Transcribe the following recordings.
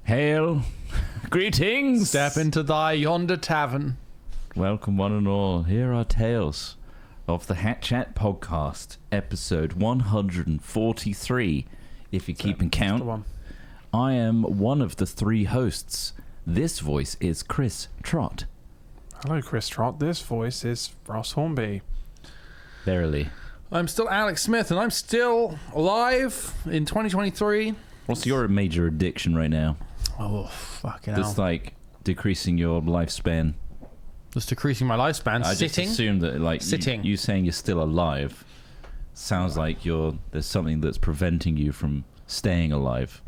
Hail, greetings. Step into thy yonder tavern. Welcome one and all. Here are tales of the Hat Chat podcast, episode 143, if you're keeping count. I am one of the three hosts. This voice is Chris Trott. Hello, Chris Trott. This voice is Ross Hornby. Verily. I'm still Alex Smith, and I'm still alive in 2023. What's your major addiction right now? Oh, fucking hell. That's like decreasing your lifespan. Just decreasing my lifespan. I Sitting. just assume that, like, Sitting. You saying you're still alive sounds like there's something that's preventing you from staying alive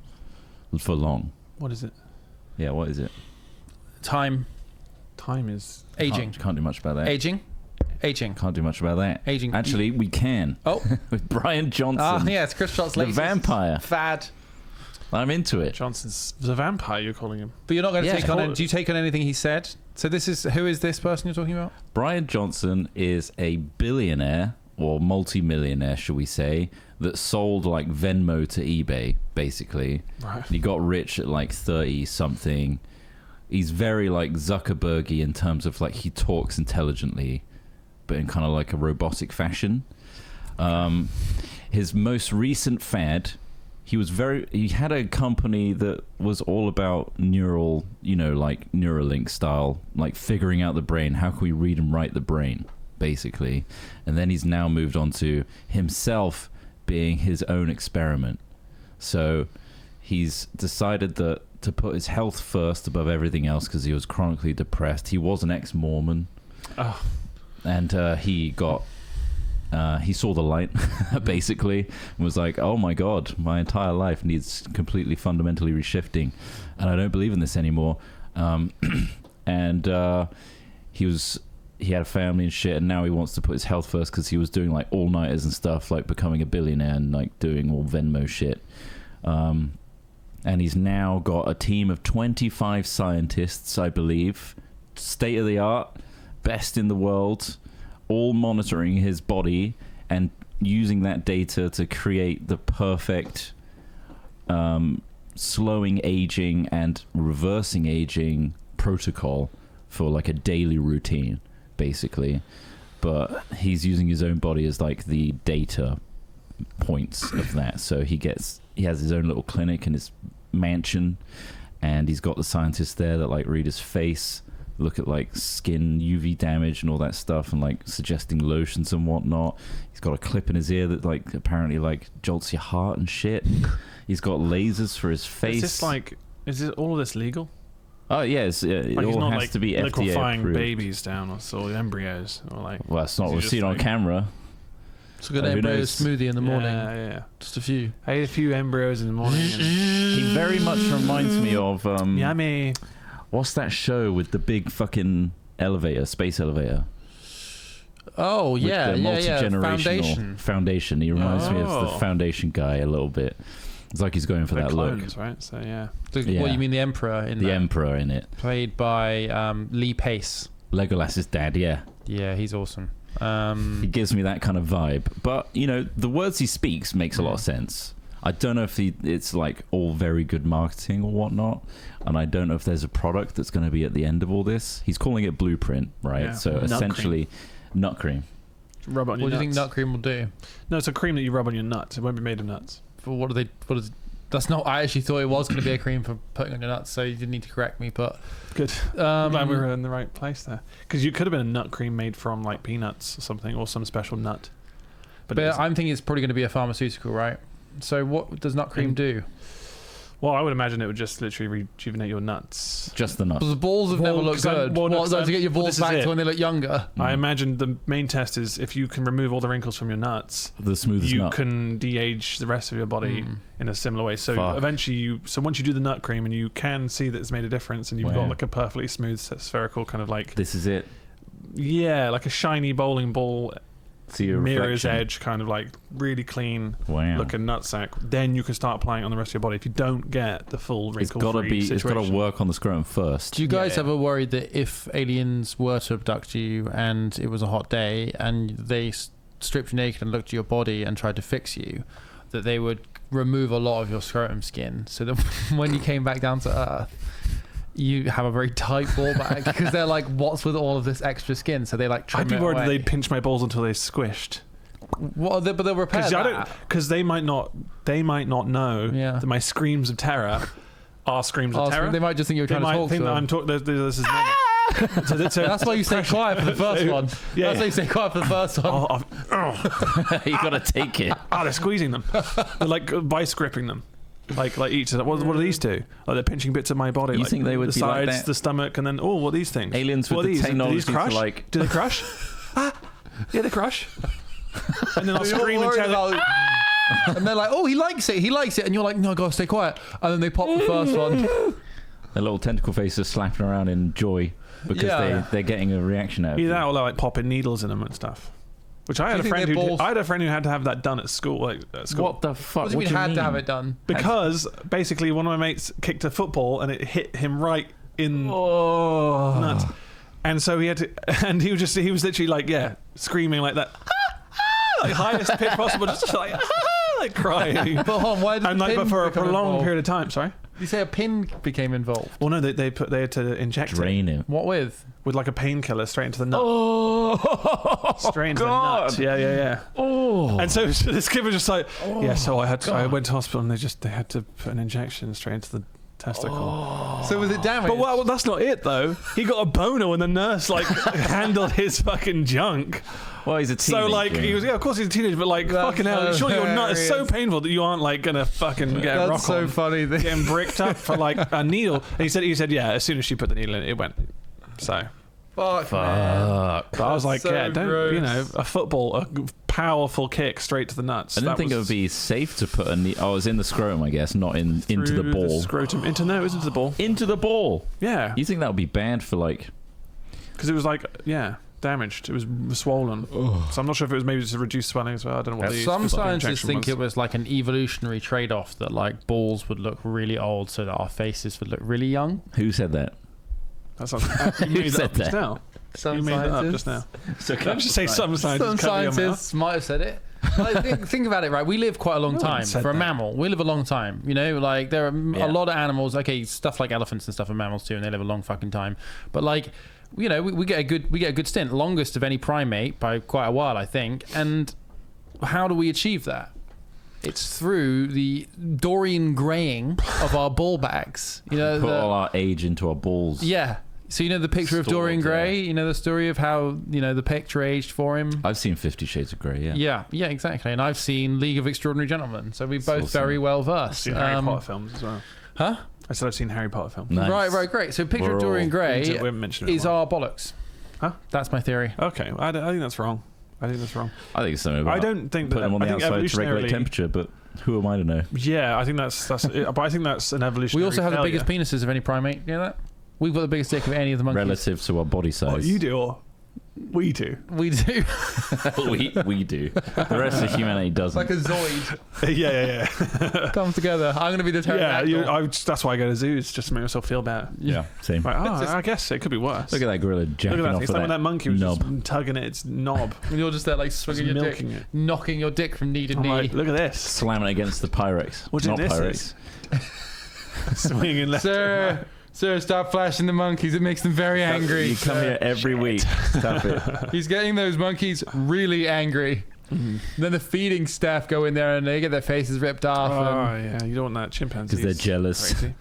for long. What is it? Yeah, what is it? Time. Time is... Aging. Can't do much about that. Aging. Can't do much about that. Aging. Actually, we can. Oh. With Brian Johnson. Oh, yeah, it's Chris Trott's the latest vampire. fad. I'm into it. Johnson's the vampire, you're calling him. But you're not going to Yeah, take on it. Do you take on anything he said? So who is this person you're talking about? Brian Johnson is a billionaire, or multi-millionaire, shall we say, that sold like Venmo to eBay, basically. Right. He got rich at like 30-something. He's very like Zuckerbergy in terms of like he talks intelligently, but in kind of like a robotic fashion. His most recent fad, he had a company that was all about neural, like Neuralink style, like figuring out the brain. How can we read and write the brain, basically? And then he's now moved on to himself being his own experiment. So he's decided that to put his health first above everything else because he was chronically depressed. He was an ex-Mormon. Oh. And he saw the light, basically, and was like, oh my God, my entire life needs completely fundamentally reshifting, and I don't believe in this anymore. And he had a family and shit, and now he wants to put his health first because he was doing like all-nighters and stuff, like becoming a billionaire and like doing all Venmo shit. And he's now got a team of 25 scientists, I believe, state-of-the-art, best in the world, all monitoring his body and using that data to create the perfect slowing aging and reversing aging protocol for like a daily routine, basically. But he's using his own body as like the data points of that. So he has his own little clinic in his mansion, and he's got the scientists there that like read his face, look at like skin UV damage and all that stuff, and like suggesting lotions and whatnot. He's got a clip in his ear that like apparently like jolts your heart and shit. He's got lasers for his face. Is all of this legal? Oh yes, it like all has like to be FDA liquefying approved. Babies down or embryos or like. Well, it's not. We've seen on camera. It's a good embryo smoothie in the morning. Yeah. Just a few. I ate a few embryos in the morning. He very much reminds me of yummy. What's that show with the big fucking elevator, space elevator? Oh, With yeah, the multi-generational Foundation. He reminds me of the Foundation guy a little bit. It's like he's going for that clones, look. Right? So, yeah. Yeah. What, you mean the Emperor in The Emperor in it. Played by Lee Pace. Legolas's dad, yeah. Yeah, he's awesome. He gives me that kind of vibe. But, the words he speaks makes a lot of sense. I don't know if it's like all very good marketing or whatnot, and I don't know if there's a product that's going to be at the end of all this. He's calling it Blueprint, right? Yeah. So Nut essentially, nut cream. Rub on your What do nuts. you think nut cream will do? No, it's a cream that you rub on your nuts. It won't be made of nuts. For what is that's not. I actually thought it was going to be a cream for putting on your nuts, so you didn't need to correct me. But good. Glad we were in the right place there, because you could have been a nut cream made from like peanuts or something, or some special nut. But I'm thinking it's probably going to be a pharmaceutical, right? So what does nut cream do? Well, I would imagine it would just literally rejuvenate your nuts. Just the nuts. But the balls have never looked good. To get your balls back to when they look younger? I imagine the main test is if you can remove all the wrinkles from your nuts, the smoothest you nut. can de-age the rest of your body in a similar way. So eventually once you do the nut cream and you can see that it's made a difference and you've got like a perfectly smooth spherical kind of like... This is it. Yeah, like a shiny bowling ball... mirror's reflection. edge, kind of like really clean Wow. looking nutsack. Then you can start applying it on the rest of your body. If you don't get the full wrinkle-free situation, it's got to work on the scrotum first. Do you guys ever worry that if aliens were to abduct you and it was a hot day and they stripped you naked and looked at your body and tried to fix you, that they would remove a lot of your scrotum skin, so that when you came back down to Earth, you have a very tight ball bag, because they're like, what's with all of this extra skin? So they like trim I'd be it worried away. they'd pinch my balls until they squished. What are they, but they'll repair that. Because they might not know that my screams of terror are screams of terror. They might just think you're trying to talk to them. That I'm talking. This is normal. So that's why you stay quiet for the first one. Yeah, that's why you stay quiet for the first one. You gotta take it. They're squeezing them. They're like vice gripping them. Like each. What do these do? Like they're pinching bits of my body. You think they would the be sides, like that? the stomach, and then what are these things? Aliens with the technology do these crush? to like. Do they crush? Yeah, they crush. And then I'll scream and tell them. And they're like, oh, he likes it, and you're like, no, gotta stay quiet. And then they pop the first one. Their little tentacle faces slapping around in joy because they're getting a reaction out of Either it. that or like popping needles in them and stuff. Which I had a friend who had to have that done at school. What the fuck? What do you mean had to have it done? Because basically one of my mates kicked a football and it hit him right in nuts. And so he had to, and he was literally like, screaming like that, like highest pitch possible, just like crying. But hold on, why did but for a prolonged period of time. Sorry. You say a pin became involved? Well, no, they had to inject Drain it. What with like a painkiller straight into the nut. Straight into the nut. Yeah. Oh. And so this kid was just like, so I went to hospital and they had to put an injection straight into the testicle. So was it damaged? But well, that's not it though. He got a boner when the nurse handled his fucking junk. Well, he's a teenager. So he was, of course he's a teenager, but fucking hell, surely your nut is so painful that you aren't gonna fucking get a rock That's so on, funny. getting bricked up for a needle. And he said as soon as she put the needle in, it went. So. Fuck. Man. But I was like, so don't gross. a powerful kick straight to the nuts. I didn't think it would be safe to put a needle. Oh, it was in the scrotum, I guess, not into the ball. The scrotum it was into the ball. Into the ball. Yeah. You think that would be bad for because it was damaged. It was swollen. So I'm not sure if it was maybe just to reduce swelling as well. I don't know what Some scientists think it was like an evolutionary trade-off that like balls would look really old so that our faces would look really young. Who said that? That's not, you made that up just now. You made that up just now. So can I just say some scientists? Some scientists might have said it. Think about it, right? We live quite a long time. For a mammal, we live a long time. You know, like there are a lot of animals. Okay, stuff like elephants and stuff are mammals too, and they live a long fucking time. But like, you know, we get a good stint, longest of any primate by quite a while, I think. And how do we achieve that? It's through the Dorian graying of our ball bags. You know, put all our age into our balls. Yeah. So you know the picture of Dorian Gray. You know the story of how the picture aged for him. I've seen 50 Shades of Grey. Yeah, exactly. And I've seen League of Extraordinary Gentlemen. So we're both very well versed. I've seen Harry Potter films as well. Huh? I said I've seen Harry Potter films. Nice. Right, great. So picture of Dorian Gray is our bollocks. Huh? That's my theory. Okay, I think that's wrong. I think it's something about I don't think put that them on the outside to regulate evolutionarily- temperature, but who am I to know? Yeah, I think that's but I think that's an evolutionary We also have failure. the biggest penises of any primate. You know that? We've got the biggest dick of any of the monkeys. Relative to our body size. Oh, you do, or we do. We do. we do. The rest of humanity doesn't. Like a Zoid. Yeah. Come together. I'm going to be the pterodactyl. That's why I go to zoos, just to make myself feel better. Yeah, same. Like, I guess it could be worse. Look at that gorilla jacking off It's of like when that monkey was knob. just tugging at its knob. And you're just there like swinging your dick, milking it. knocking your dick from knee to I'm knee. like, look at this. Slamming against the Pyrex. What do you Not think Pyrex. this is? Swinging left. Sir, stop flashing the monkeys. It makes them very angry. You come here every week. Stop it. He's getting those monkeys really angry. Mm-hmm. Then the feeding staff go in there and they get their faces ripped off. Oh, yeah. You don't want that chimpanzee. Because they're jealous. Crazy.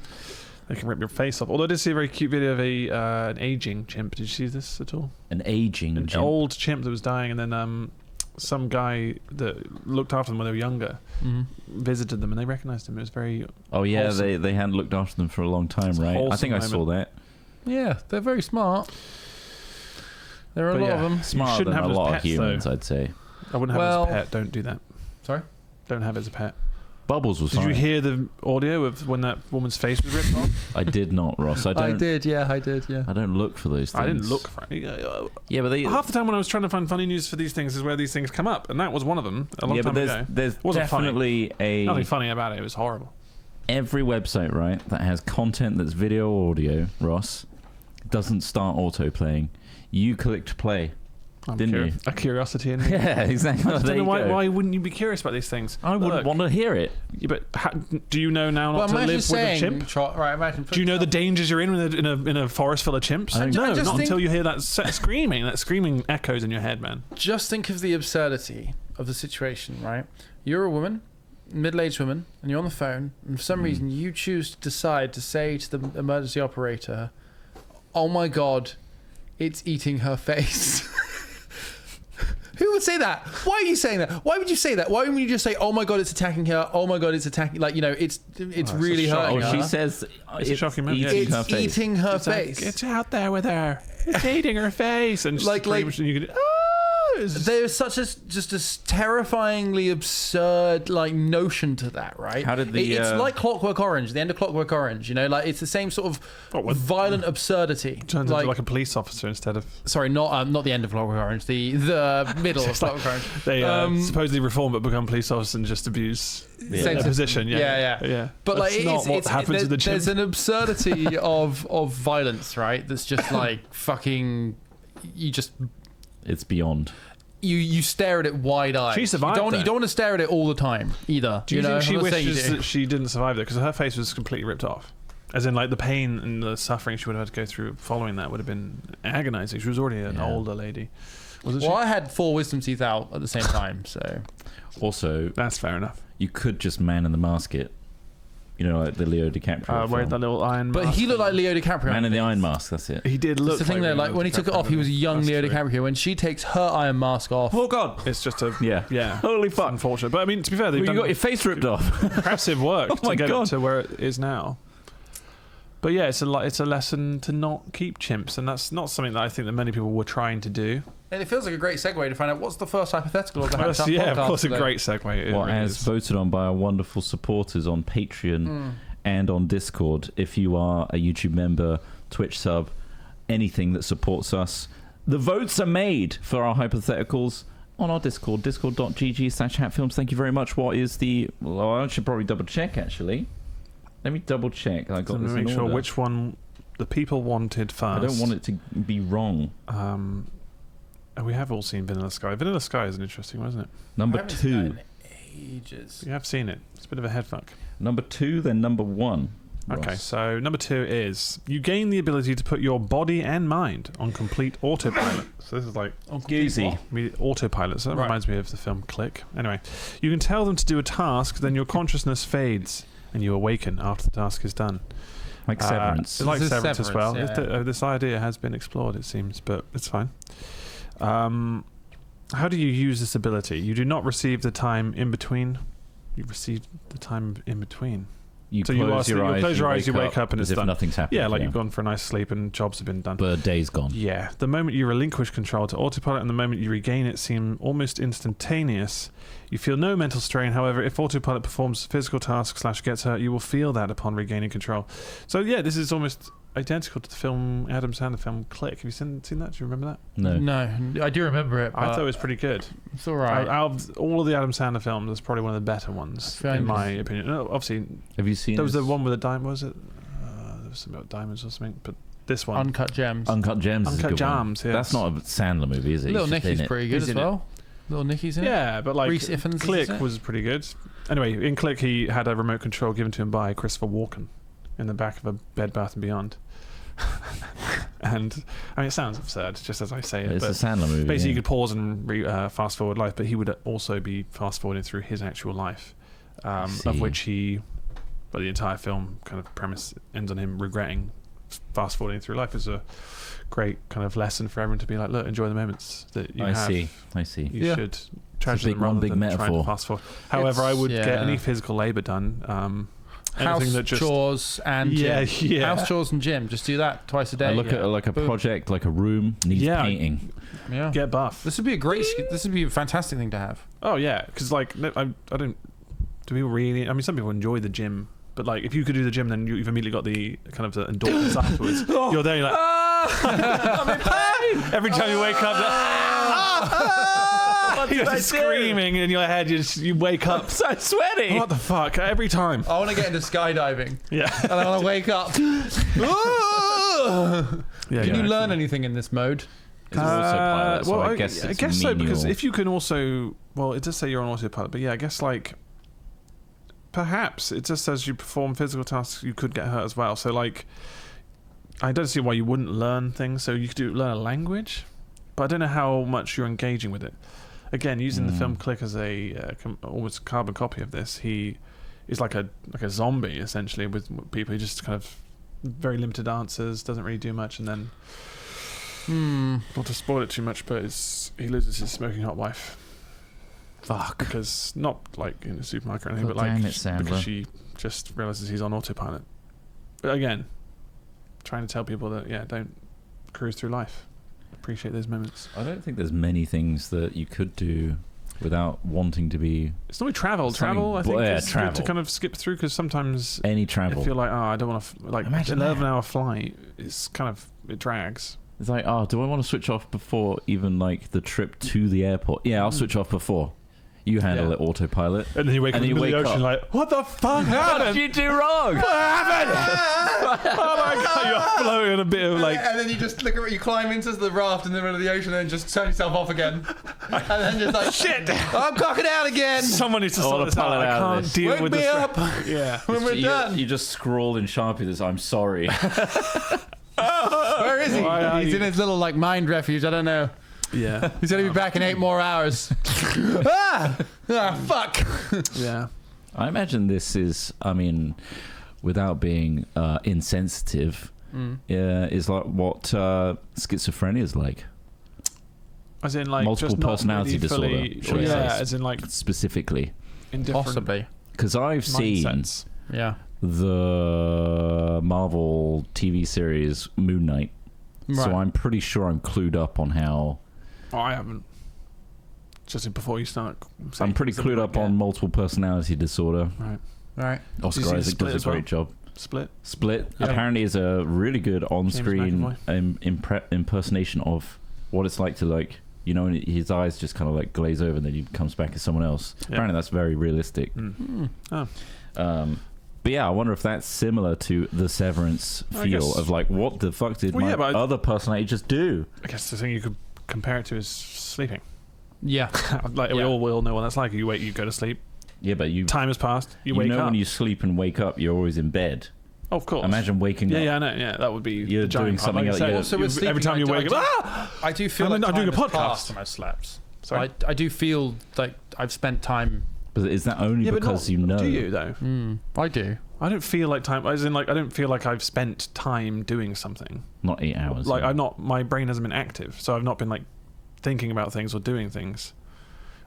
They can rip your face off. Although I did see a very cute video of an aging chimp. Did you see this at all? An aging chimp? Old chimp that was dying, and then some guy that looked after them when they were younger visited them, and they recognised him. It was very wholesome. They hadn't looked after them for a long time, right? I think I saw that. Yeah, they're very smart. There are a lot of them. Smarter than a lot of humans, I'd say. I wouldn't have it as a pet. Don't do that. Sorry? Don't have it as a pet. Bubbles was fine. Did you hear the audio of when that woman's face was ripped off? I did not, Ross. I did, yeah. I don't look for those things. I didn't look for it. Yeah, but half the time when I was trying to find funny news for these things is where these things come up, and that was one of them a long time ago. There's definitely nothing funny about it. It was horrible. Every website, right, that has content that's video or audio, Ross, doesn't start auto-playing. You clicked play. Didn't you? A curiosity in me. Yeah, exactly. I just There don't know you go. why wouldn't you be curious about these things? I wouldn't want to hear it. Yeah, but do you know now not to live with a chimp? Do you know the dangers you're in in a forest full of chimps? No, not until you hear that screaming. That screaming echoes in your head, man. Just think of the absurdity of the situation, right? You're a woman, middle-aged woman, and you're on the phone, and for some reason you choose to decide to say to the emergency operator, "Oh my God, it's eating her face." Who would say that? Why are you saying that? Why would you say that? Why wouldn't you just say, "Oh my God, it's attacking her. Oh my God, it's attacking..." Like, you know, it's really hurting her. She says it's a shocking moment. eating her face. Eating her It's face. like, it's out there with her. It's eating her face. And Like you could, there's such a terrifyingly absurd notion to that, right? How did the it's like Clockwork Orange, the end of Clockwork Orange, you know, like it's the same sort of violent absurdity. turns into like a police officer instead of... Sorry, not the end of Clockwork Orange, the middle of Clockwork Orange. They supposedly reform but become police officers and just abuse their position. Yeah. But that's like, not what happens to the chimp. there's an absurdity of violence, right? That's just like fucking. It's beyond. You stare at it wide-eyed. She survived. You don't want to stare at it all the time either. Do you think she I'm not saying you wishes do. that she didn't survive that? Because her face was completely ripped off. As in, like, the pain and the suffering she would have had to go through following that would have been agonizing. She was already an older lady. Wasn't Well, she? I had 4 wisdom teeth out at the same time, so. Also, That's fair enough. you could just Man in the Mask it. You know, like the Leo DiCaprio Wearing that film. little iron But mask. he looked like Leo DiCaprio. Man in the Iron Mask, that's it. He did look That's the thing there, like when he took it off, he was a young Leo DiCaprio. When she takes her iron mask off, Oh, God. It's just a... Yeah. Holy fuck. Unfortunate. But, I mean, to be fair, they've Well, you got your face ripped off. impressive work Oh my to get God. it to where it is now. But yeah, it's a lesson to not keep chimps, and that's not something that I think that many people were trying to do. and it feels like a great segue to find out what's the first hypothetical of the That's, Habitat yeah, of podcast course, today. a great segue. It Well, really as is. voted on by our wonderful supporters on Patreon and on Discord. If you are a YouTube member, Twitch sub, anything that supports us, the votes are made for our hypotheticals on our Discord, discord.gg/hatfilms. Thank you very much. What is the... Well, I should probably double check, actually. Let me double check. I got Let me this make in sure order. which one the people wanted first. I don't want it to be wrong. We have all seen Vanilla Sky. Vanilla Sky is an interesting one, isn't it? Number I haven't seen that 2. in ages. You have seen it. It's a bit of a headfuck. Number 2, then number 1. Okay, Ross. so number 2 is you gain the ability to put your body and mind on complete autopilot. So this is like Goosey. autopilot. So that Right. reminds me of the film Click. Anyway, you can tell them to do a task, then your consciousness fades and you awaken after the task is done. Like Severance. It's like This is Severance as well. Severance, yeah. This idea has been explored, it seems, but it's fine. How do you use this ability? You do not receive the time in between. You receive the time in between. You So close your eyes, you wake up and as it's if done. nothing's happened. Yeah, like you've gone for a nice sleep and jobs have been done. But a day's gone. Yeah, the moment you relinquish control to autopilot and the moment you regain it seem almost instantaneous. You feel no mental strain. However, if autopilot performs physical tasks / gets hurt, you will feel that upon regaining control. So yeah, this is almost identical to the film Adam Sandler film Click. Have you seen that? Do you remember that? No, I do remember it. I but thought it was pretty good. it's all right. Out of all of the Adam Sandler films, it's probably one of the better ones, Fair in enough. my opinion. No, obviously, Have you seen there was the his one with the diamond. Was it? There was something about diamonds or something. But this one, Uncut Gems. Uncut Gems? is a Uncut good one. Gems. Yeah, That's not a Sandler movie, is it? Little He's just Nicky's in it. pretty good He's as in it. well. Little Nicky's in it. Yeah, but like Reese Ifans, is Click it? was pretty good. Anyway, in Click, he had a remote control given to him by Christopher Walken in the back of a Bed Bath and Beyond. And I mean, it sounds absurd, just as I say it. It's but a Sandler movie. basically, yeah. you could pause and fast forward life, but he would also be fast forwarding through his actual life, see. of which the entire film kind of premise ends on him regretting fast forwarding through life. Is a great kind of lesson for everyone to be like, look, enjoy the moments that you I have. see. You Yeah. should treasure big them rather one, big than trying metaphor. to fast forward. However, I would It's- get yeah. any physical labour done. House Anything that just chores and Yeah, gym. yeah. House chores and gym. Just do that twice a day. I look at like a Boom. project, like a room needs Yeah. painting. Yeah. get buff. This would be this would be a fantastic thing to have. Oh yeah, because like I don't. Do people really? I mean, some people enjoy the gym, but like if you could do the gym, then you've immediately got the kind of the endorphins afterwards. You're there, you're like, I'm in pain! every time you wake up. You're just screaming in your head. You wake up. So sweaty. What the fuck? Every time. I want to get into skydiving, Yeah. and I want to wake up. Yeah. Can you learn anything in this mode? It's autopilot, so I guess it's so, menial. because if you can also, well, it does say you're on autopilot, but yeah, I guess like perhaps it just says you perform physical tasks, you could get hurt as well. So like, I don't see why you wouldn't learn things. So you could learn a language, but I don't know how much you're engaging with it. Again, using the film Click as a almost carbon copy of this, he is like a zombie essentially with people. He just kind of very limited answers, doesn't really do much, and then not to spoil it too much, but he loses his smoking hot wife. Fuck. Because not like in a supermarket or anything, God but like damn it, Sandler. because she just realizes he's on autopilot. But again, trying to tell people that don't cruise through life. Appreciate those moments. I don't think there's many things that you could do without wanting to be. It's not really travel. Something- I think well, yeah, is good travel. to kind of skip through, because sometimes Any travel. I feel like I don't want to like Imagine 11-hour flight is kind of, it drags. It's like, do I want to switch off before even like the trip to the airport? Yeah, I'll switch off before. You handle it, autopilot. And then you wake up in the middle of the ocean like, what the fuck happened? What did you do wrong? What happened? Oh my god, you're floating on a bit of like. And then you just look at you climb into the raft in the middle of the ocean and just turn yourself off again. And then just like, Shit! I'm cocking out again. Someone needs to sort this out. Autopilot I out of can't this. deal Wake with me this. up Yeah. when we're done. You just scrawled in Sharpie this, I'm sorry. Where is he? Why are He's you- in his little like mind refuge. I don't know. Yeah. He's gonna be back in 8 more hours. Fuck. Yeah. I imagine this is, I mean, without being insensitive, is like what schizophrenia is like. As in like Multiple just not personality really fully, disorder, should I yeah, say. as in like Specifically. in different Possibly. Because I've seen mindsets. Yeah. the Marvel TV series Moon Knight. Right. So I'm pretty sure I'm clued up on how... Oh, I haven't. Just before you start. I'm pretty clued up on multiple personality disorder. Right. Right. Oscar seen Isaac Split does as a well? great job. Split. Split Yeah. apparently is a really good on-screen impersonation of what it's like to like, you know, his eyes just kind of like glaze over and then he comes back as someone else. Yeah. Apparently that's very realistic. Oh. But yeah, I wonder if that's similar to the Severance I feel guess- of like, what the fuck did my but other personality just do? I guess the thing you could compare it to is sleeping. Yeah. Like we all will know what that's like. You wait, you go to sleep. Yeah, but you Time has passed. You you wake know up. when you sleep and wake up, you're always in bed. Oh, of course. Imagine waking Yeah, up. yeah, I know. Yeah, that would be. You're the giant doing part. something Like I else, said, yeah. Also, with every sleeping, time you I wake do- up, ah! I do feel I'm like doing a time has podcast. passed when I slept. Sorry. I do feel like I've spent time. But is that only Yeah, but because not- you know? Do you though? I do. I don't feel like time. As in, like, I don't feel like I've spent time doing something. Not 8 hours. Like, yeah. I'm not. My brain hasn't been active, so I've not been like thinking about things or doing things.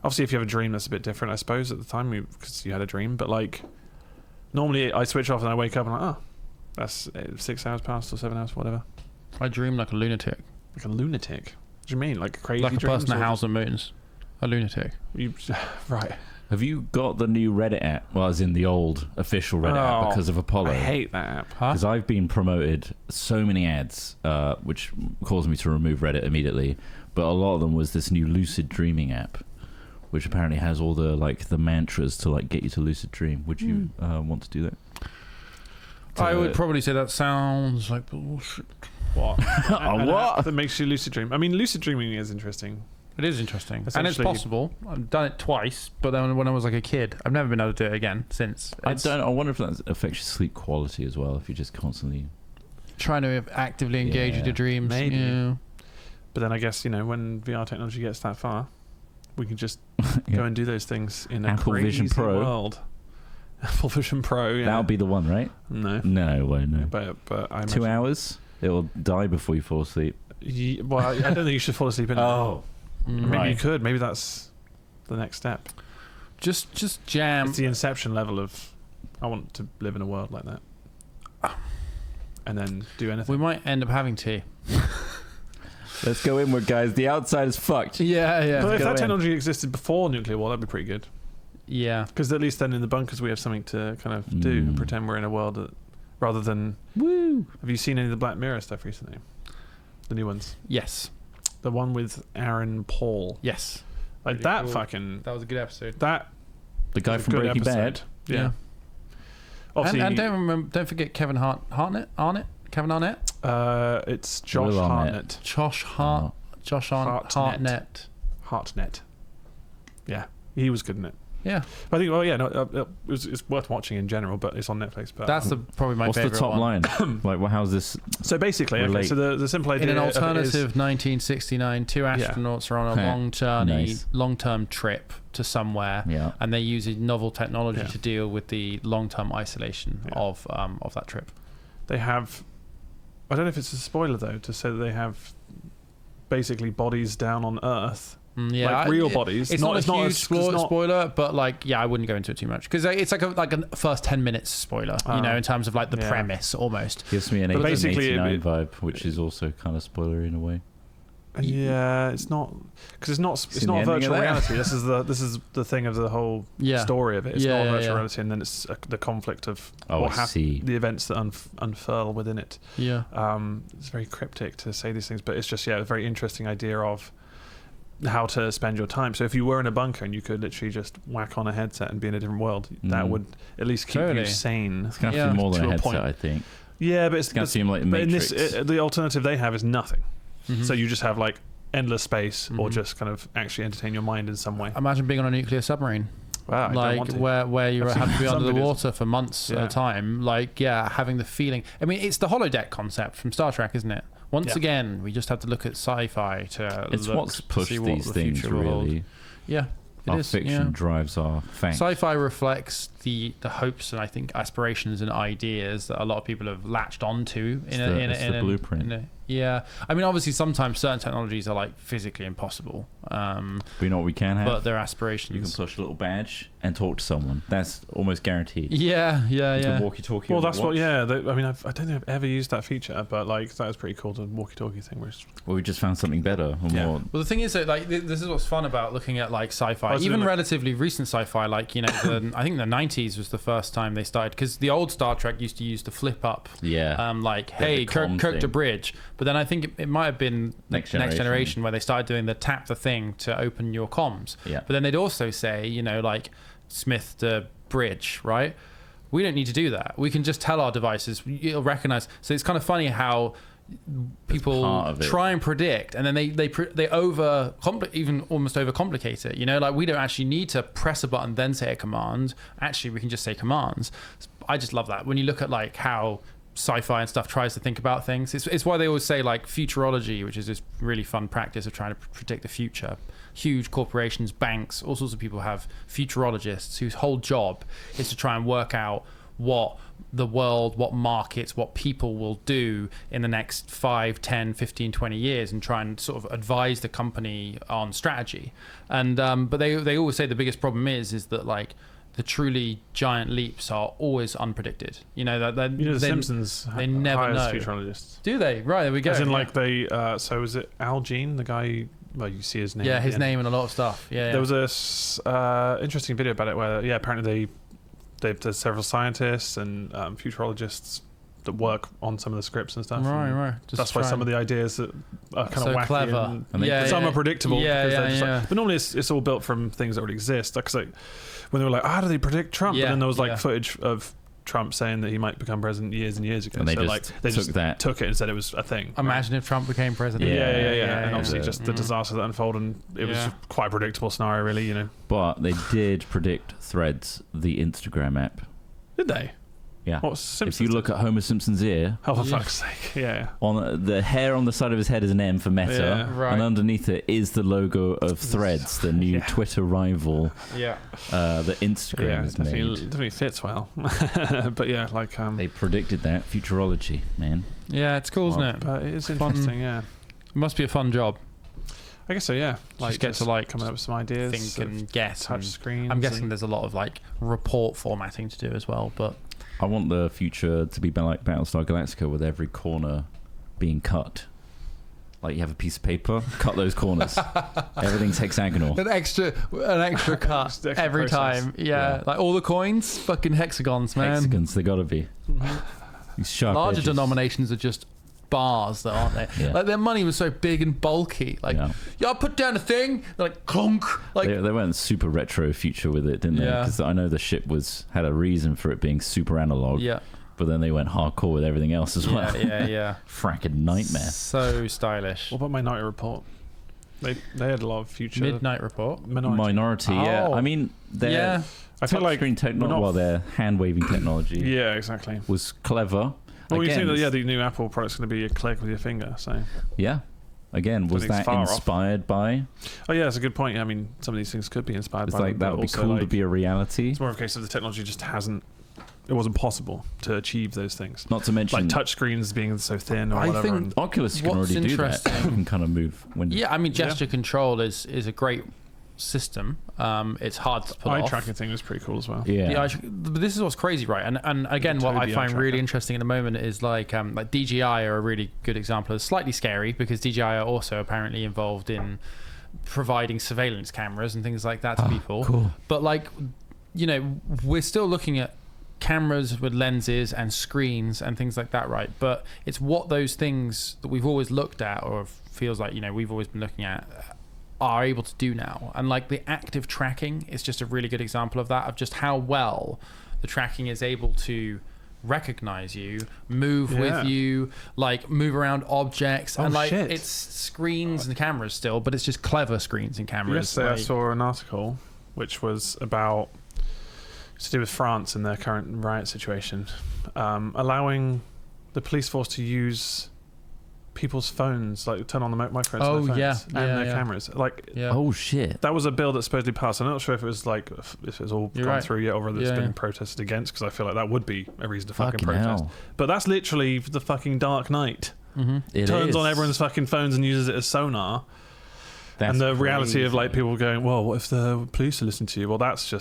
Obviously, if you have a dream, that's a bit different, I suppose, at the time because you had a dream. But like, normally I switch off and I wake up and I'm like, oh, that's 6 hours past or 7 hours, whatever. I dream like a lunatic, Like a lunatic. What do you mean? Like crazy like a dreams? person that or howls at moons. A lunatic. You, right. Have you got the new Reddit app? Well, as in the old official Reddit app Oh, because of Apollo. I hate that app. Huh? Because I've been promoted so many ads, which caused me to remove Reddit immediately. But a lot of them was this new Lucid Dreaming app, which apparently has all the like the mantras to like get you to lucid dream. Would you want to do that? I would probably say that sounds like bullshit. What? An what? app that makes you lucid dream. I mean, lucid dreaming is interesting. It is interesting, and it's Essentially- possible. I've done it twice, but then when I was like a kid, I've never been able to do it again since. I It's don't. I wonder if that affects your sleep quality as well. If you just constantly. trying to actively engage with Yeah, your dreams. maybe. Yeah. But then I guess, you know, when VR technology gets that far, we can just Yeah. go and do those things in a Apple crazy Vision Pro. world. Apple Vision Pro, yeah. That'll be the one, right? No. No, it won't. No. But I 2 imagine- hours. It will die before you fall asleep. Well, I don't think you should fall asleep in it. Maybe right. you could. Maybe that's the next step. Just jam. It's the inception level of, I want to live in a world like that. And then do anything. We might end up having tea. Let's go inward, guys. The outside is fucked. Yeah, But if go that in. technology existed before nuclear war, that'd be pretty good. yeah. Because at least then in the bunkers we have something to kind of do and pretend we're in a world that, rather than... Woo! Have you seen any of the Black Mirror stuff recently? The new ones? Yes. The one with Aaron Paul. Yes. Like Pretty that cool. fucking... That was a good episode. That The guy was a from good Breaking episode. Bad. Yeah. And, Obviously, and don't forget Kevin Arnett. Kevin Arnett. it's Josh Will Arnett. Hartnett. Josh Hart. Josh Hartnett. Hartnett. Yeah, he was good in it. Yeah, but I think it's worth watching in general, but it's on Netflix. But that's probably my favorite. What's the top line? Like, well, how's this? So basically, okay, so the simple idea in an alternative is, 1969, two astronauts are on a long-term trip to somewhere, and they use a novel technology to deal with the long-term isolation of that trip. They have, I don't know if it's a spoiler though, to say that they have basically bodies down on Earth. Like real bodies. It's not a huge spoiler, but like, I wouldn't go into it too much because it's like a first 10 minutes spoiler, in terms of like the premise almost. Gives me an 1889 vibe, which is also kind of spoilery in a way. Yeah, it's not because it's not a virtual reality. This is the thing of the whole story of it. It's not a virtual reality, and then it's the conflict of the events that unfurl within it. Yeah, it's very cryptic to say these things, but it's just a very interesting idea of how to spend your time. So if you were in a bunker and you could literally just whack on a headset and be in a different world, that would at least keep you sane. It's going to feel more than a headset, I think. Yeah, but it's going to seem like the Matrix. The alternative they have is nothing. So you just have like endless space, or just kind of actually entertain your mind in some way. Imagine being on a nuclear submarine. Wow, like where you have to be under the water for months at a time. Like having the feeling. I mean, it's the holodeck concept from Star Trek, isn't it? Once again, we just have to look at sci-fi to it's what's pushed these things really. Yeah, our fiction drives our fangs. Sci-fi reflects the hopes and I think aspirations and ideas that a lot of people have latched onto in the blueprint. I mean, obviously, sometimes certain technologies are like physically impossible. We know what we can have, but they're aspirations. You can push a little badge and talk to someone. That's almost guaranteed. Yeah. Walkie-talkie. Well, that's what. Yeah, I mean, I don't think I've ever used that feature, but like that was pretty cool. The walkie-talkie thing was. Well, we just found something better. More. Well, the thing is that like this is what's fun about looking at like sci-fi, even relatively recent sci-fi. Like I think the 90s was the first time they started, because the old Star Trek used to use the flip up. Like, hey, Kirk to bridge. But then I think it might have been Next Generation where they started doing the tap the thing to open your comms. But then they'd also say, like Smith to bridge, right? We don't need to do that. We can just tell our devices, it'll recognize. So it's kind of funny how people try and predict, and then they even almost overcomplicate it. Like we don't actually need to press a button then say a command. Actually, we can just say commands. I just love that when you look at like how sci-fi and stuff tries to think about things. It's why they always say like futurology, which is this really fun practice of trying to predict the future. Huge corporations, banks, all sorts of people have futurologists whose whole job is to try and work out what the world, what markets, what people will do in the next 5, 10, 15, 20 years, and try and sort of advise the company on strategy. And but they always say the biggest problem is that like the truly giant leaps are always unpredicted. The Simpsons they never know. Futurologists. Do they? Right, there we go. As in like they so was it Al Jean, the guy? Well, you see his name. Yeah, his name and a lot of stuff. There was a interesting video about it where apparently there's several scientists and futurologists that work on some of the scripts and stuff. Right. That's why some of the ideas that are kind of wacky clever. And some are predictable. But normally it's all built from things that already exist. Like when they were like, how do they predict Trump? And then there was like footage of Trump saying that he might become president years and years ago. And they just took it and said it was a thing. Imagine if Trump became president. And obviously just the disaster that unfolded, and it was quite a predictable scenario, really. But they did predict Threads, the Instagram app. Did they? Yeah. What, Simpsons? If you look at Homer Simpson's ear, oh for fuck's sake, on the hair on the side of his head is an M for Meta, and underneath it is the logo of Threads, the new Twitter rival. The Instagram is made. Definitely fits well. But they predicted that futurology, man. Yeah, it's cool, isn't it? But it is interesting. It must be a fun job. I guess so, yeah. Like get to like come up with some ideas, think and guess. Touch screens. I'm guessing there's a lot of like report formatting to do as well, but. I want the future to be like Battlestar Galactica, with every corner being cut. Like you have a piece of paper, cut those corners. Everything's hexagonal. An extra cut every time. Yeah, like all the coins, fucking hexagons, man. Hexagons, they gotta be. These sharp larger edges. denominations are just bars, though, aren't they? Like their money was so big and bulky. Like, I put down a thing, like clunk. Like they went super retro future with it, didn't they? Because I know the ship had a reason for it being super analog. Yeah. But then they went hardcore with everything else as well. Yeah. Fracking nightmare. So stylish. What about Minority Report? They had a lot of future. Midnight Report. Minority, yeah. Oh. I mean, Yeah. I feel like touchscreen technology, their hand-waving technology yeah, exactly. was clever. Well, you Again, think that the new Apple product's going to be a click with your finger. So yeah. Again, was think it's that far off. inspired by? oh yeah, that's a good point. I mean, some of these things could be inspired It's by like them, that but would be also, cool to like, be a reality. It's more of a case of the technology just hasn't. It wasn't possible to achieve those things. Not to mention Like touch screens being so thin or I whatever. think- and- Oculus can What's already do that. interesting- You can kind of move when. Yeah, I mean, gesture control is a great system. It's hard to pull eye off. tracking thing was pretty cool as well. Yeah. But this is what's crazy, right? And again, The what I Tobii eye find really tracker. interesting at the moment is like DJI are a really good example. It's slightly scary because DJI are also apparently involved in providing surveillance cameras and things like that to people. Cool. But like, you know, we're still looking at cameras with lenses and screens and things like that, right? But it's what those things that we've always looked at, or feels like, you know, we've always been looking at, are able to do now. And like the active tracking is just a really good example of that, of just how well the tracking is able to recognize you, move with you, like move around objects, and like shit. it's screens and cameras still, but it's just clever screens and cameras. Yesterday I like- saw an article which was about to do with France and their current riot situation, allowing the police force to use people's phones, like turn on the microphones on their phones and their cameras. Like, yeah. Oh shit. that was a bill that supposedly passed. I'm not sure if it was like if it's all You're gone right. through yet, or whether it's Yeah, been yeah. protested against. Because I feel like that would be a reason to fucking Fucking protest. hell. But that's literally the fucking Dark Knight. It Turns is. on everyone's fucking phones and uses it as sonar. That's and the reality of like crazy. people going, well, what if the police are listening to you? Well, that's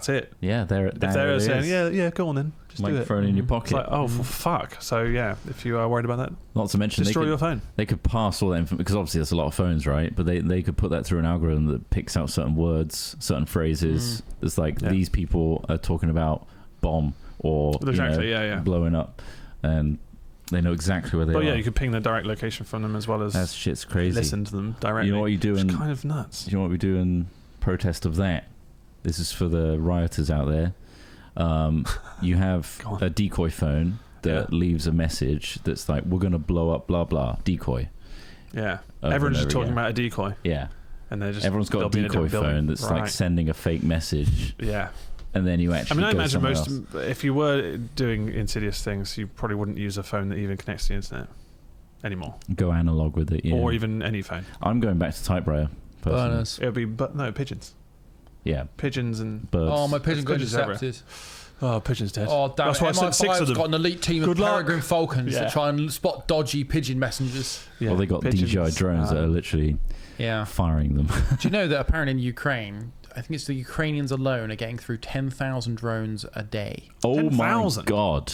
it. Yeah, they're If they're saying, yeah, go on then, just do it. microphone in your It's pocket. like, oh, for fuck. So yeah, if you are worried about that, Not to mention destroy they your could, phone. they could pass all that information, because obviously there's a lot of phones, right? But they could put that through an algorithm that picks out certain words, certain phrases. It's like these people are talking about bomb or Exactly, you know, yeah. blowing up, and they know exactly where they But are. yeah, you could ping the direct location from them as well as That shit's crazy. listen to them directly. You know what you do It's in kind of nuts. you know what we do in protest of that? This is for the rioters out there. You have Go on. a decoy phone that leaves a message that's like, we're going to blow up blah blah decoy. Yeah, Over everyone's and just over talking again. about a decoy, Yeah, and they're just everyone's got they'll a be in decoy different building. phone that's like Right. sending a fake message, Yeah, and then you I actually mean, I go imagine somewhere most else. if you were doing insidious things, you probably wouldn't use a phone that even connects to the internet anymore, Go analog with it. Yeah. or even any phone. I'm going back to typewriter. personally. Burners. It would be, but no, pigeons, Yeah, pigeons and birds. Oh, my pigeon got Pigeons everywhere. intercepted. oh, pigeons dead. Oh, damn That's it. why I sent 6 of MI5's them. got an elite team of Good luck. peregrine falcons Yeah. that try and spot dodgy pigeon messengers. Yeah, Well, they got pigeons, DJI drones that are literally Yeah. firing them. Do you know that apparently in Ukraine, I think it's the Ukrainians alone are getting through 10,000 drones a day. Oh my 10,000? god.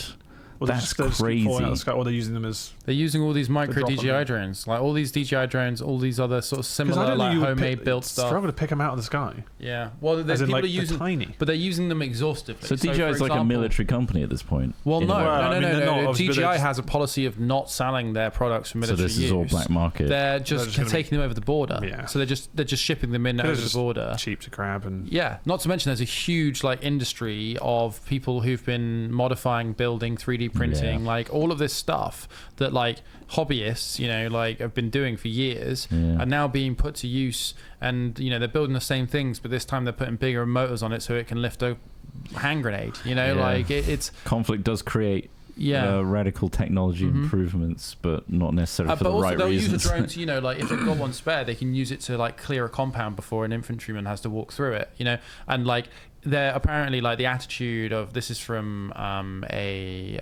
Well, they're That's just keep falling out of crazy. the sky, or they're using them as. They're using all these micro drop DJI them. drones, like all these DJI drones, all these other sort of Because I similar don't like think you would homemade built stuff. struggle to pick them out of the sky. Yeah, well, As there's in, people like, are using, they're tiny. but they're using them exhaustively. So DJI is for like a example- military company at this point. Well, in a no, way. Well, I mean, they're not, no. obviously, but DJI they're just- has a policy of not selling their products for So military this is all use. black market. They're just gonna be- taking them over the border. Yeah. So they're just shipping them in They're over the just border. cheap to grab and. Yeah, not to mention there's a huge like industry of people who've been modifying, building, 3D printing, Yeah. like all of this stuff that like hobbyists, you know, like have been doing for years, Yeah. are now being put to use. And you know they're building the same things, but this time they're putting bigger motors on it so it can lift a hand grenade. You know, Yeah. like it's Conflict does create radical technology improvements, but not necessarily for but the also right they'll reasons. use a drone to, you know, like if they've got one spare, they can use it to like clear a compound before an infantryman has to walk through it, you know. And like they're apparently like the attitude of, this is from a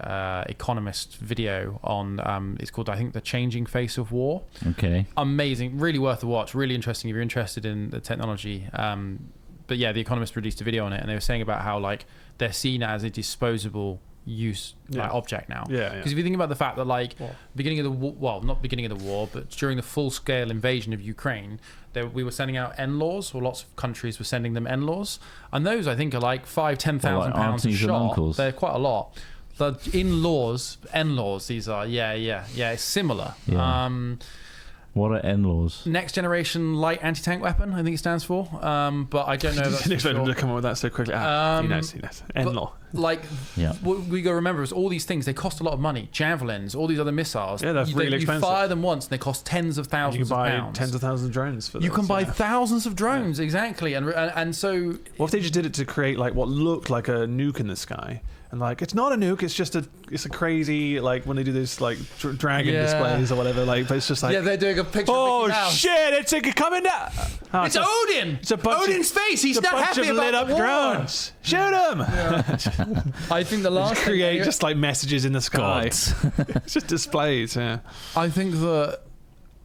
Economist video on it's called, I think, The Changing Face of War. Okay. Amazing, really worth a watch, really interesting if you're interested in the technology. But yeah, The Economist released a video on it, and they were saying about how like they're seen as a disposable use like, object now. Yeah, Because if you think about the fact that like beginning of the war, well, not beginning of the war, but during the full-scale invasion of Ukraine, we were sending out NLAWs, or lots of countries were sending them NLAWs, and those I think are like £10,000 like pounds a aunties and shot. uncles. They're quite a lot. The in-laws, NLAWs, these are it's similar. Yeah. What are NLAWs? Next Generation Light Anti-Tank Weapon, I think it stands for. But I don't know. I That's didn't expect for them sure. to come up with that so quickly. He knows. But- NLAW. like, Yeah. what we got to remember is all these things, they cost a lot of money. Javelins, all these other missiles. Yeah, they're really expensive. You fire them once and they cost tens of You thousands can of buy pounds. tens of thousands of drones for You those, can buy yeah. thousands of drones, exactly. And so... What if they just did it to create like what looked like a nuke in the sky? And like, it's not a nuke, it's a crazy, like when they do this like dragon displays or whatever, like, but it's just like, yeah, they're doing a picture oh of Mickey Mouse. shit, it's coming down. Oh, It's Odin! It's a bunch Odin's face, he's it's not a bunch happy of about lit up the war. drones. Shoot them! I think the last Create thing, just like messages in the sky. Gods. It's just displays, yeah. I think that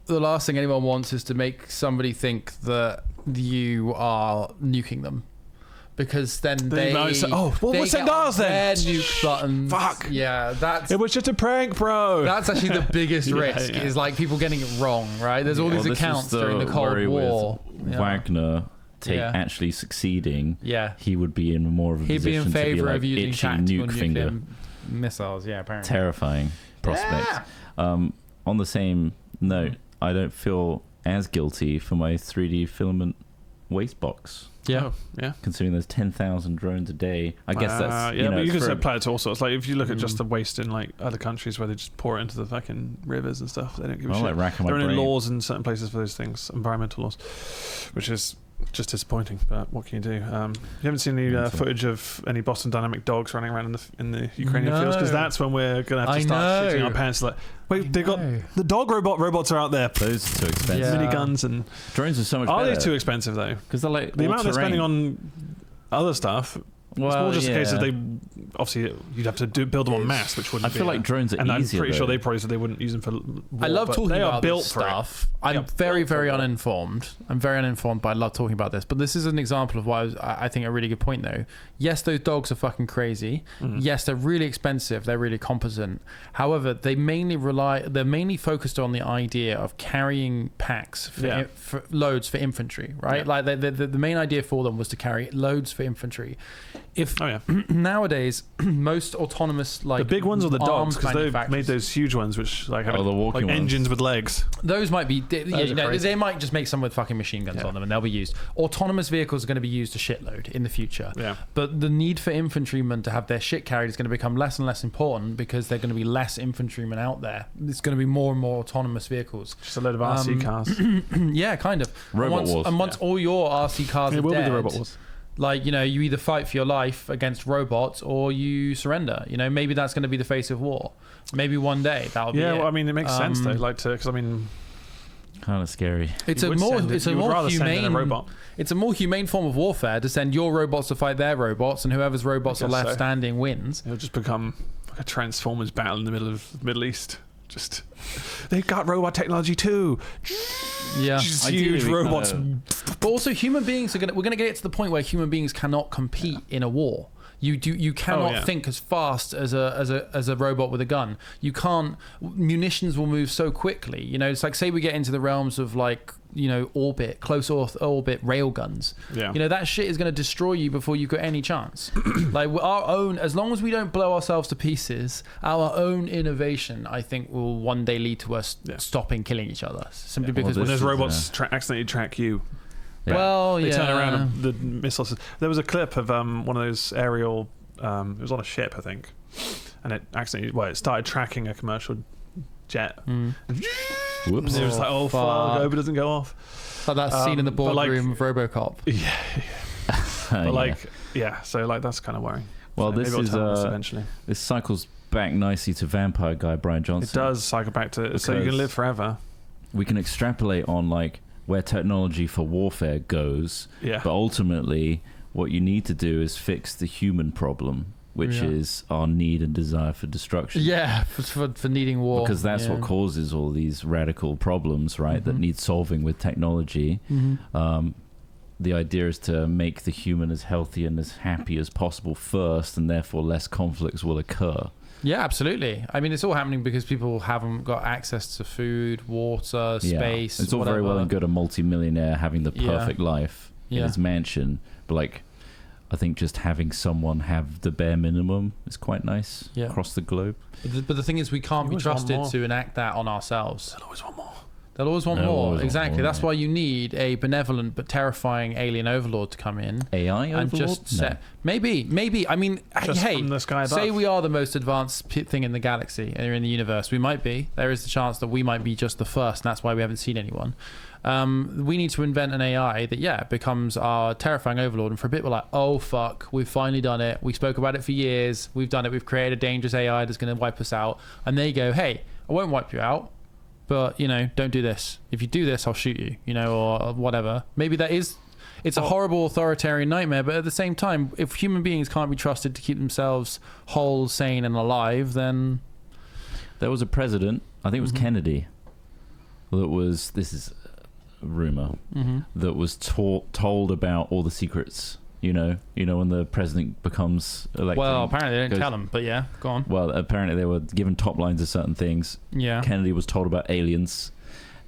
the last thing anyone wants is to make somebody think that you are nuking them. Because then they might say, oh, well, they we'll send get ours then. their nuke buttons. Fuck. Yeah, It was just a prank, bro. that's actually the biggest Yeah, risk, yeah. is like people getting it wrong, right? There's all these Well, this accounts is the during the Cold worry War. with Yeah. Wagner Yeah. actually succeeding. Yeah. He would be in more of a He'd be position in to be favour like of using itchy tactical nuke nuclear finger. missiles. Yeah, apparently. Terrifying prospect. On the same note, I don't feel as guilty for my 3D filament waste box. Yeah. Oh, yeah. Considering there's 10,000 drones a day, I guess that's yeah, but you it's can for- apply it to all sorts. Like if you look at just the waste in like other countries where they just pour it into the fucking rivers and stuff, they don't give a I'm shit. like racking my There are no brain. laws in certain places for those things, environmental laws, which is just disappointing. But what can you do? You haven't seen any Mental. footage of any Boston Dynamic dogs running around in the Ukrainian fields, because No. that's when we're gonna have to I start know. shitting our pants. Like, wait, they got know. the dog robots are out there. Those are too expensive. Yeah. Miniguns and Drones are so much are better. they too expensive though? Because they're like The amount they're spending all-terrain. on other stuff. Well, it's more just a case yeah. of they obviously you'd have to build them en masse, which wouldn't. I feel be like drones are and easier. I'm pretty sure though. they probably said they wouldn't use them for. I love but talking they about are built this for it. stuff. I'm Yeah, very, built for very it. uninformed. I'm very uninformed, but I love talking about this. But this is an example of why I think a really good point, though. Yes, those dogs are fucking crazy. Mm-hmm. Yes, they're really expensive. They're really competent. However, they're mainly focused on the idea of carrying packs for loads for infantry, right? Yeah. Like the main idea for them was to carry loads for infantry. If Oh yeah, nowadays most autonomous like the big ones or the dogs, arms because they've manufacturers- made those huge ones, which like have Oh, the walking like ones. engines with legs. Those might be, are crazy. they might just make some with fucking machine guns Yeah. on them and they'll be used. Autonomous vehicles are going to be used a shitload in the future. Yeah. But the need for infantrymen to have their shit carried is going to become less and less important because there are going to be less infantrymen out there. It's going to be more and more autonomous vehicles. Just a load of RC cars. Yeah, kind of. Robot wars. And once all your RC cars It are will dead, be the robot wars. like, you either fight for your life against robots or you surrender. Maybe that's going to be the face of war. Maybe one day that'll be Yeah, it. well, I mean, it makes sense though. Like because I mean, Kind of scary. It's you a would more send it- it's a you would more rather send in humane a robot. It's a more humane form of warfare to send your robots to fight their robots, and whoever's robots I are guess left so. standing wins. It'll just become like a Transformers battle in the middle of the Middle East. Just they've got robot technology too. Yeah. Just Ideally, huge we robots. But also, human beings we're going to get to the point where human beings cannot compete in a war. You cannot think as fast as a robot with a gun. You can't. Munitions will move so quickly. It's like, say we get into the realms of like close orbit rail guns. Yeah. That shit is going to destroy you before you got any chance. Like our own, as long as we don't blow ourselves to pieces, our own innovation, I think, will one day lead to us stopping killing each other. Simply because When this those is, robots accidentally track you. Yeah. well, They yeah. turn around and the missiles. There was a clip of one of those aerial. It was on a ship, I think, and it accidentally. It started tracking a commercial jet. Mm. Whoops. And it was like, oh fuck! I hope it doesn't go off. Like that scene in the but like- boardroom of RoboCop. But like, so like that's kind of worrying. Well, So this maybe is it'll tell us eventually. this cycles back nicely to Vampire Guy Brian Johnson. It does cycle back to so you can Because- live forever. We can extrapolate on like where technology for warfare goes, Yeah. but ultimately, what you need to do is fix the human problem, which Yeah. is our need and desire for destruction. Yeah, for needing war. Because that's what causes all these radical problems, right? That need solving with technology. The idea is to make the human as healthy and as happy as possible first, and therefore less conflicts will occur. Yeah, absolutely. I mean, it's all happening because people haven't got access to food, water, space. It's all very well and good a multi-millionaire having the perfect life in his mansion, but like, I think just having someone have the bare minimum is quite nice across the globe. But the thing is, we can't You be always want trusted more. to enact that on ourselves. I always want more. They'll always want They'll more. always want Exactly. more, That's yeah. why you need a benevolent but terrifying alien overlord to come in. AI And overlord? just set. Maybe. I mean, Just hey, from the sky say above. we are the most advanced thing in the galaxy or in the universe. We might be. There is the chance that we might be just the first, and that's why we haven't seen anyone. We need to invent an AI that, becomes our terrifying overlord. And for a bit, we're like, oh, fuck, we've finally done it. We spoke about it for years. We've done it. We've created a dangerous AI that's going to wipe us out. And they go, hey, I won't wipe you out, but, don't do this. If you do this, I'll shoot you, or whatever. Maybe it's a horrible authoritarian nightmare, but at the same time, if human beings can't be trusted to keep themselves whole, sane, and alive, then... There was a president, I think it was Kennedy, this is a rumor, that was told about all the secrets, when the president becomes elected. Well, apparently they didn't tell him, but yeah, go on. Well, apparently they were given top lines of certain things. Yeah. Kennedy was told about aliens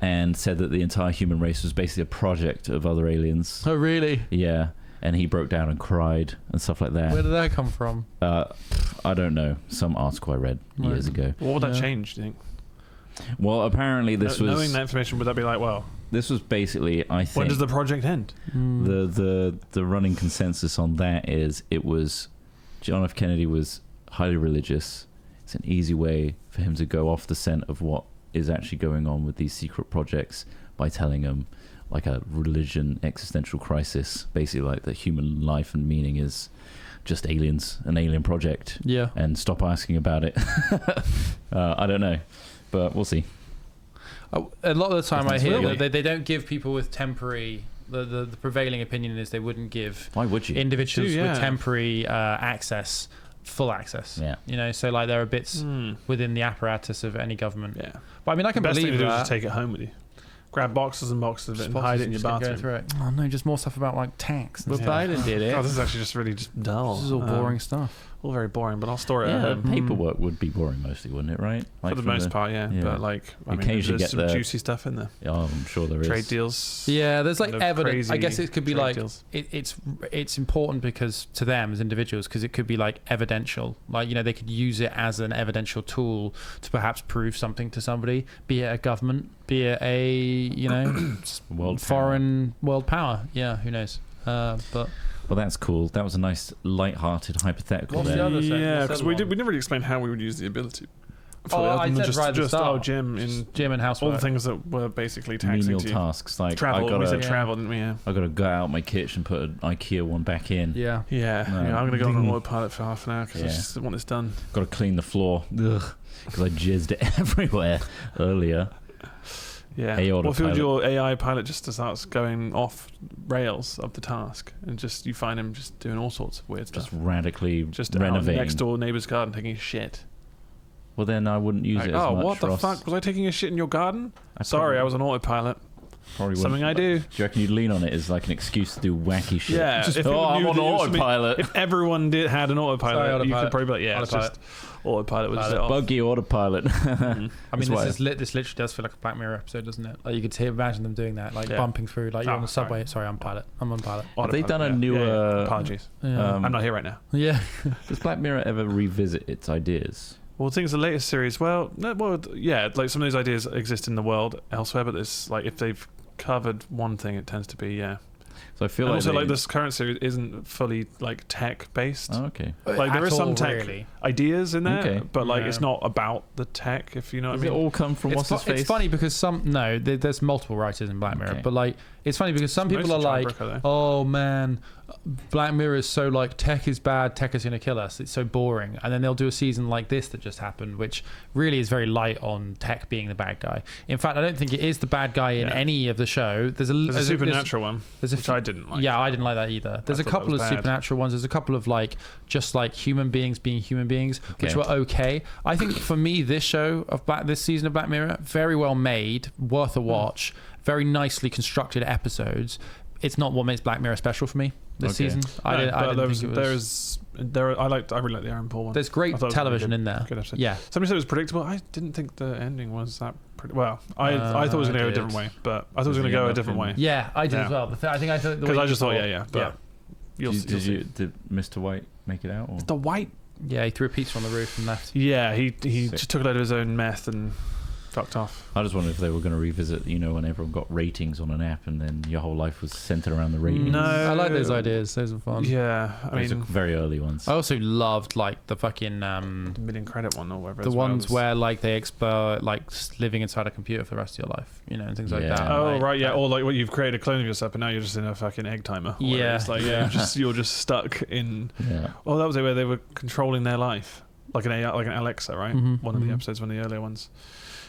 and said that the entire human race was basically a project of other aliens. Oh, really? Yeah. And he broke down and cried and stuff like that. Where did that come from? I don't know. Some article I read years ago. What would that change, do you think? Well, apparently this was... Knowing that information, would that be like, well... This was basically, I think... When does the project end? The running consensus on that is it was... John F. Kennedy was highly religious. It's an easy way for him to go off the scent of what is actually going on with these secret projects by telling them like a religion existential crisis, basically like that human life and meaning is just aliens, an alien project. Yeah. And stop asking about it. I don't know, but we'll see. A lot of the time I hear Really? that they don't give people with temporary... The prevailing opinion is they wouldn't give... Why would you? Individuals with temporary access, full access. Yeah. So like there are bits within the apparatus of any government. Yeah. But I mean, I can The best thing believe to do is that. just take it home with you. Grab boxes and boxes of it and hide it in your bathroom. Through it. Oh no, just more stuff about like tanks. But Biden did it. God, this is actually just really just dull. This is all boring stuff. All very boring, but I'll store it at Yeah, home. paperwork would be boring mostly, wouldn't it? Right? For the from most part, yeah. yeah. But like, I mean, Occasionally there's get some the- juicy stuff in there. Yeah, I'm sure there is. Trade deals. Yeah, there's like kind of evidence. I crazy guess it could be trade like deals. it's important because to them as individuals, because it could be like evidential. Like they could use it as an evidential tool to perhaps prove something to somebody, be it a government, be it a foreign world power. Yeah, who knows? But Well, that's cool. That was a nice, light-hearted hypothetical. What's there. the other thing? Yeah, What's because the we other never really explained how we would use the ability. I said right at the start. Jim and all housework. the things that were basically taxing Menial to you. tasks like Travel. I We said gotta, travel, didn't we? Yeah. I gotta go out my kitchen and put an IKEA one back in. Yeah. Yeah. No. I'm going to go on an Ding. autopilot for half an hour because I Yeah. just want this done. Gotta clean the floor because I jizzed it everywhere earlier. Yeah. Hey, What if autopilot. your AI pilot just starts going off rails of the task and just you find him just doing all sorts of weird Just stuff? radically Just out renovating. next door neighbour's garden taking a shit. Well, then I wouldn't use Like, it as much. what the Ross. fuck? Was I taking a shit in your garden? I Sorry, probably- I was on autopilot. Probably Something I wouldn't. do. Do you reckon you'd lean on it as like an excuse to do wacky shit? Yeah, Just, if oh, people I'm knew on that it was something- autopilot. If everyone had an autopilot, Sorry, you autopilot. could probably be like, yeah, Autopilot. it's just autopilot was Autopilot. off. Buggy autopilot. I mean, That's why- this literally does feel like a Black Mirror episode, doesn't it? Like you could imagine them doing that, like Yeah. bumping through, like you're Oh, on the subway. Sorry, I'm pilot. I'm on pilot. Have they Autopilot, done a yeah. new, Yeah. Apologies. Yeah. I'm not here right now. Yeah. Does Black Mirror ever revisit its ideas? Well, things the latest series. Well, no, well, yeah, like some of those ideas exist in the world elsewhere, but it's like if they've covered one thing, it tends to be So I feel And like also, they- like this current series isn't fully like tech based. Oh, okay. Like there At is some all, tech really. ideas in there, Okay. but like Yeah. it's not about the tech. If you know what Does I it mean. all come from what's his face? It's funny because there's multiple writers in Black Mirror, Okay. but like it's funny because some people are Mostly Charlie like, Brooker, oh man, Black Mirror is so like tech is bad, tech is going to kill us. It's so boring, and then they'll do a season like this that just happened, which really is very light on tech being the bad guy. In fact, I don't think it is the bad guy in Yeah. any of the show. There's There's a supernatural one, there's a which few- I didn't like. Yeah, I didn't like that either. There's a thought that couple of was bad. supernatural ones. There's a couple of like just like human beings being human beings, which Okay. were okay. I think for me, this season of Black Mirror, very well made, worth a watch, very nicely constructed episodes. It's not what makes Black Mirror special for me this Okay. season. I didn't think it was. I really like the Aaron Paul one. There's I great thought it was television really in there. good episode. Yeah. Somebody said it was predictable. I didn't think the ending was that pretty. Well, I thought it was going to go a did. different way, but I thought it was Does going it to go end a up different in- way. Yeah, I did Yeah. as well. I think Because I just thought, yeah. But you'll Did see. Mr. White make it out? Or? The white. Yeah, he threw a pizza on the roof and left. Yeah, he Sick. just took a load of his own meth and fucked off. I just wondered if they were going to revisit, when everyone got ratings on an app and then your whole life was centered around the ratings. No, I like those ideas. Those are fun. Yeah, Those are very early ones. I also loved like the fucking the million credit one or whatever. the ones where like they living inside a computer for the rest of your life, and things like Yeah. that. Oh like, right, yeah, or like what you've created a clone of yourself, and now you're just in a fucking egg timer. Or whatever. It's like you're just stuck in. Yeah. Oh, that was it where they were controlling their life, like an Alexa, right? One of the episodes, one of the earlier ones,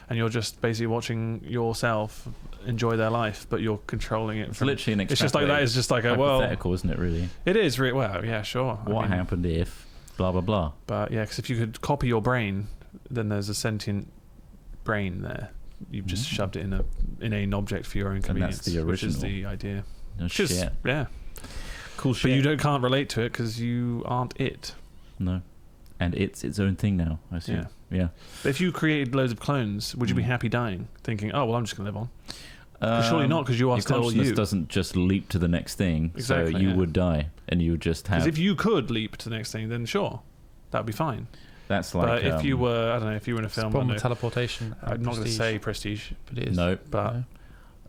and you're just basically watching yourself enjoy their life, but you're controlling it. It's literally an It's just like that. It's just like hypothetical, isn't it? Really, it is. Well, yeah, sure. What happened if blah blah blah? But yeah, because if you could copy your brain, then there's a sentient brain there. You've just shoved it in an object for your own convenience. And that's the original. Which is the idea. No shit. Yeah. Cool shit. But you can't relate to it because you aren't it. No. And it's its own thing now, I assume. Yeah. But if you created loads of clones, would you be happy dying? Thinking, oh, well, I'm just going to live on? Surely not, because you are still consciousness you. Doesn't just leap to the next thing. Exactly, so you would die. And you would just have... Because if you could leap to the next thing, then sure. That would be fine. That's like... But if you were, I don't know, if you were in a film... Problem with teleportation. I'm not going to say Prestige. But it is. No. But...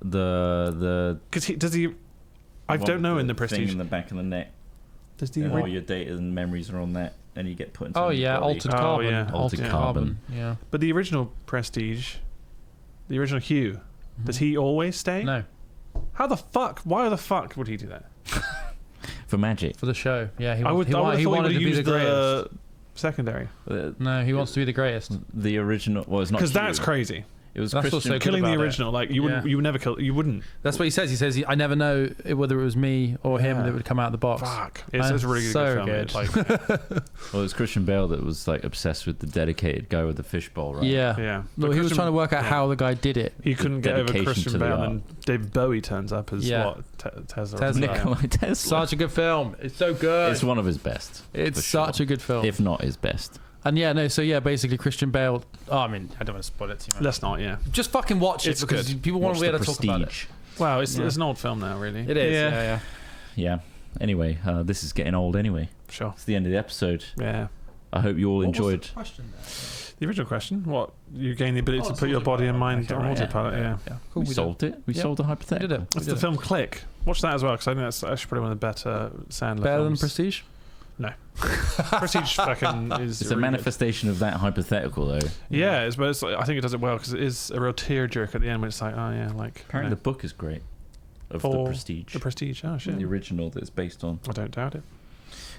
The... Because does he... I don't know in the Prestige. Thing in the back of the neck. Does the... And all your data and memories are on that. And you get put into... Altered carbon. Yeah. Altered carbon. Yeah. But the original Prestige, the original Hugh, does he always stay? No. How the fuck? Why the fuck would he do that? For magic. For the show. Yeah. He would have thought he wanted to be the greatest. Secondary. No, he wants to be the greatest. The original... Well, it's not... Because that's crazy. It was That's Christian... also Killing the about original. Like, you wouldn't... You would never kill... You wouldn't. That's what he says. He says, I never know whether it was me or him that would come out of the box. Fuck. It's a really so good film. good. It's like, Well, it was Christian Bale that was like obsessed with the dedicated guy with the fishbowl, right? Yeah. yeah. Well, he was trying to work out how the guy did it. He couldn't get over dedication to Christian the Bale, art. and David Bowie turns up as what? Tesla. Nikolai Tesla. Such a good film. It's so good. It's one of his best. It's for such sure. a good film. If not his best. And basically Christian Bale. Oh, I mean, I don't want to spoil it too much. Let's not, yeah. Just fucking watch it It's because good. people want to be able to talk about it. Prestige. Wow, it's an old film now, really. It is. Yeah. Yeah. Anyway, this is getting old anyway. Sure. It's the end of the episode. Yeah. I hope you all enjoyed. What was the question there? The original question, what? You gain the ability to put your body and mind on autopilot, yeah. Cool, We solved it. We solved the We hypothetical. did it. It's the film Click. Watch that as well, because I think that's actually probably one of the better Sandler Better than films. Prestige? No. Prestige fucking is... It's a really manifestation of that hypothetical, though. good. Yeah, but it's like, I think it does it well, because it is a real tearjerker at the end when it's like, oh yeah, like... Apparently the book is great. Of For the Prestige. The Prestige, oh shit. The original that it's based on. I don't doubt it.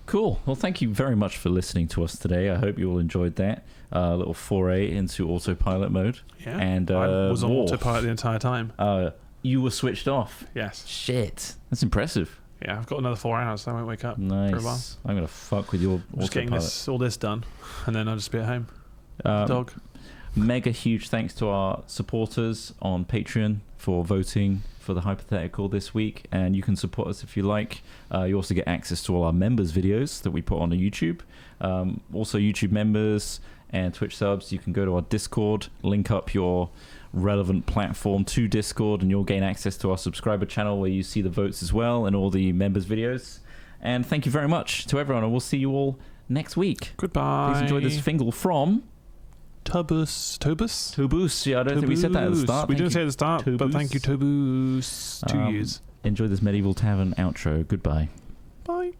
Cool. Well, thank you very much for listening to us today. I hope you all enjoyed that little foray into autopilot mode. Yeah. And I was on Worf, autopilot the entire time. you were switched off. Yes. Shit. That's impressive. Yeah, I've got another 4 hours, so I won't wake up for a while. Nice. I'm going to fuck with your I'm just getting autopilot. all this done, and then I'll just be at home. Dog. Mega huge thanks to our supporters on Patreon for voting for the hypothetical this week, and you can support us if you like. You also get access to all our members videos that we put on YouTube. Also YouTube members and Twitch subs, you can go to our Discord, link up your relevant platform to Discord, and you'll gain access to our subscriber channel where you see the votes as well and all the members videos. And thank you very much to everyone, and we'll see you all next week. Goodbye. Please enjoy this fingle from Tobus. Yeah, I don't think we said that at the start. We didn't say it at the start, but Tobus. thank you, Tobus. 2 years. Enjoy this Medieval Tavern outro. Goodbye. Bye.